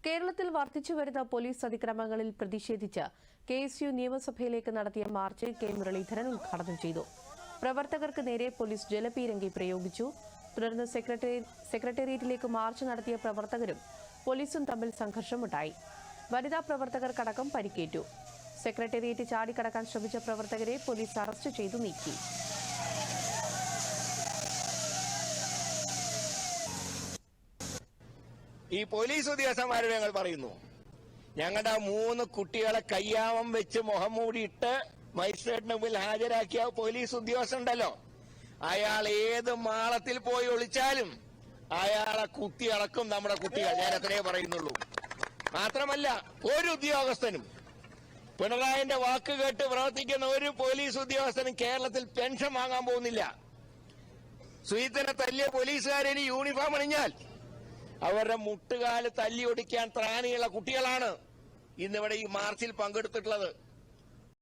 കേരളത്തിൽ വർദ്ധിച്ചുവരുന്ന പോലീസ് അതിക്രമങ്ങളിൽ പ്രതിഷേധിച്ച് കെഎസ്യു നിയമസഭയിലേക്ക് നടത്തിയ മാർച്ച് കെ മുരളീധരൻ ഉദ്ഘാടനം ചെയ്തു. പ്രവർത്തകർക്ക് നേരെ പോലീസ് ജലപീരങ്കി പ്രയോഗിച്ചു. തുടർന്ന് സെക്രട്ടേറിയറ്റിലേക്ക് മാർച്ച് നടത്തിയ പ്രവർത്തകരും പോലീസും തമ്മിൽ സംഘർഷമുണ്ടായി. വനിതാ പ്രവർത്തകർക്കടക്കം പരിക്കേറ്റു. സെക്രട്ടേറിയറ്റ് ചാടിക്കടക്കാൻ ശ്രമിച്ച പ്രവർത്തകരെ പോലീസ് അറസ്റ്റ് ചെയ്തു നീക്കി. ഈ പോലീസ് ഉദ്യോഗസ്ഥന്മാരോട് ഞങ്ങൾ പറയുന്നു, ഞങ്ങളുടെ 3 കുട്ടികളെ കയ്യാമം വെച്ച് മുഖം മൂടിയിട്ട് മജിസ്ട്രേറ്റിന് മുമ്പിൽ ഹാജരാക്കിയ പോലീസ് ഉദ്യോഗസ്ഥനുണ്ടല്ലോ, അയാൾ ഏത് മാളത്തിൽ പോയി ഒളിച്ചാലും അയാളെ കുത്തിയടക്കും നമ്മുടെ കുട്ടികൾ. ഞാൻ അത്രേ പറയുന്നുള്ളൂ. മാത്രമല്ല, ഒരു ഉദ്യോഗസ്ഥനും പിണറായിന്റെ വാക്ക് കേട്ട് പ്രവർത്തിക്കുന്ന ഒരു പോലീസ് ഉദ്യോഗസ്ഥനും കേരളത്തിൽ പെൻഷൻ വാങ്ങാൻ പോകുന്നില്ല. സുഹൃത്തിനെ തല്ലിയ പോലീസുകാരന് യൂണിഫോം അണിഞ്ഞാൽ അവരുടെ മുട്ടുകാല് തല്ലി ഒടിക്കാൻ ത്രാണിയുള്ള കുട്ടികളാണ് ഇന്നിവിടെ ഈ മാർച്ചിൽ പങ്കെടുത്തിട്ടുള്ളത്.